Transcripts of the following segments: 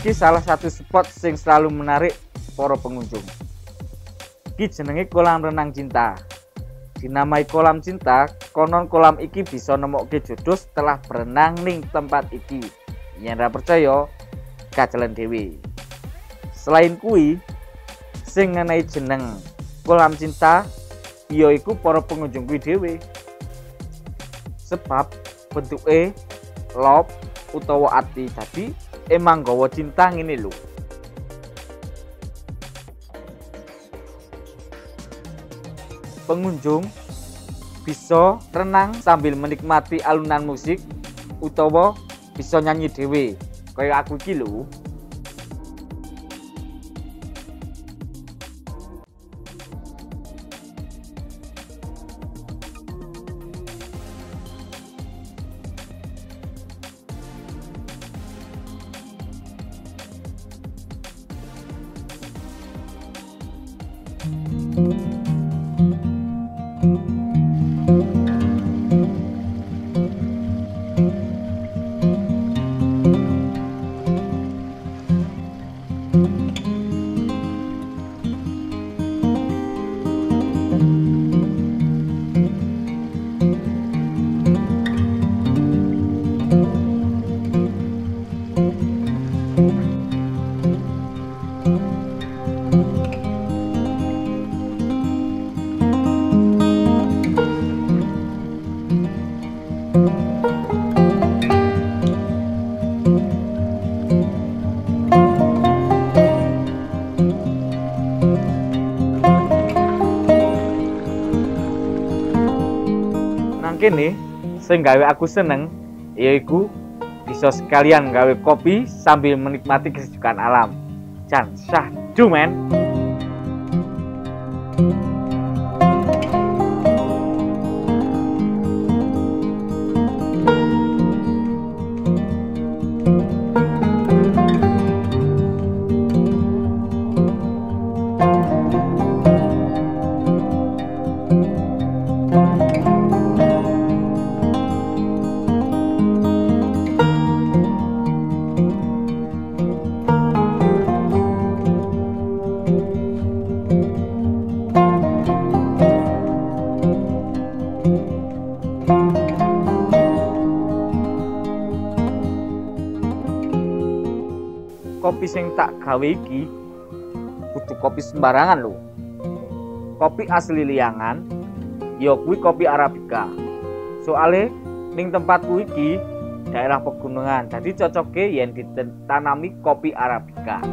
Iki salah satu spot sing selalu menarik para pengunjung. Iki jenenge kolam renang cinta. Dinamai kolam cinta, konon kolam iki bisa nemokke jodoh setelah berenang ning tempat iki. Yen ora percaya, kajelen dhewe. Selain kuwi, sing ngenai jeneng kolam cinta yaiku para pengunjung kuwi dhewe. Sebab bentuke love utawa ati, dadi emang gawa cinta ngene lho. Pengunjung bisa renang sambil menikmati alunan musik utawa bisa nyanyi dhewe kaya aku iki lho. Kene sing gawe aku seneng yaiku bisa sekalian gawe kopi sambil menikmati kesejukan alam. Jan syahdu men. Kopi sing tak gawe iki kudu kopi sembarangan lho. Kopi asli Liangan ya kuwi kopi Arabica. Soale ning tempatku iki daerah pegunungan, jadi cocoke yen ditanami kopi Arabica.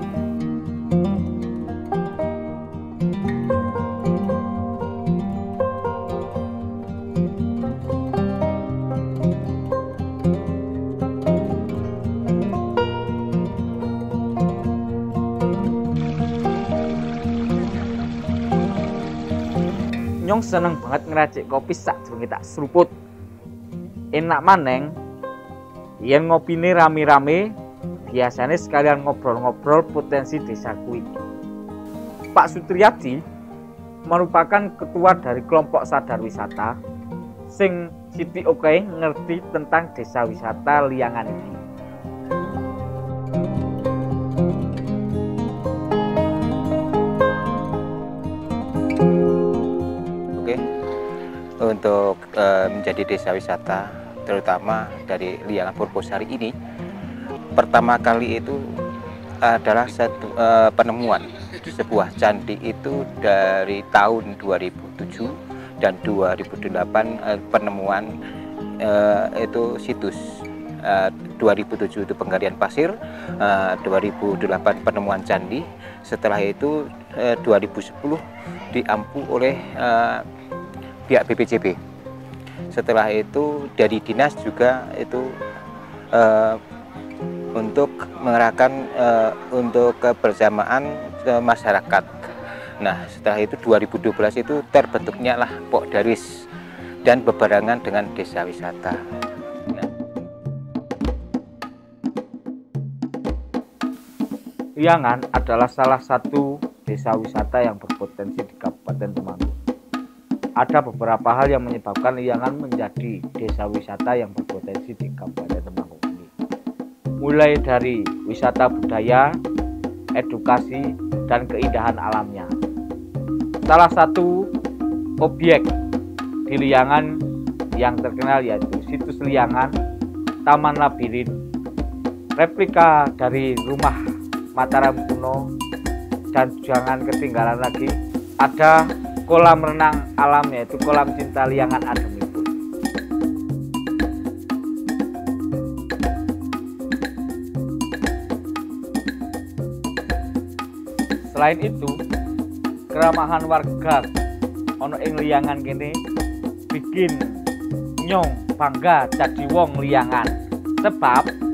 Nyong seneng banget ngeracik kopi sakjroning tak seruput. Enak maneng yen ngopine rame-rame, biasanya sekalian ngobrol-ngobrol potensi desaku iki. Pak Sutriyadi merupakan ketua dari kelompok sadar wisata sing siti oke ngerti tentang desa wisata Liangan ini. Untuk menjadi desa wisata, terutama dari Liangan Purwosari ini, pertama kali itu adalah penemuan sebuah candi itu dari tahun 2007 dan 2008 penemuan itu situs. 2007 itu penggalian pasir, 2008 penemuan candi, setelah itu 2010 diampu oleh pihak BPJB. Setelah itu dari dinas juga itu untuk mengerahkan untuk kebersamaan masyarakat. Nah, setelah itu 2012 itu terbentuknya lah Pokdaris dan berbarengan dengan desa wisata. Liangan adalah salah satu desa wisata yang berpotensi di Kabupaten Temanggung. Ada beberapa hal yang menyebabkan Liangan menjadi desa wisata yang berpotensi di Kabupaten Temanggung ini. mulai dari wisata budaya, edukasi, dan keindahan alamnya. Salah satu objek di Liangan yang terkenal yaitu situs Liangan, Taman Labirin, replika dari rumah Mataram kuno, dan jangan ketinggalan lagi ada kolam renang alam yaitu kolam cinta Liangan Adem itu. Selain itu, keramahan warga ono ing Liangan kene bikin nyong bangga jadi wong Liangan, sebab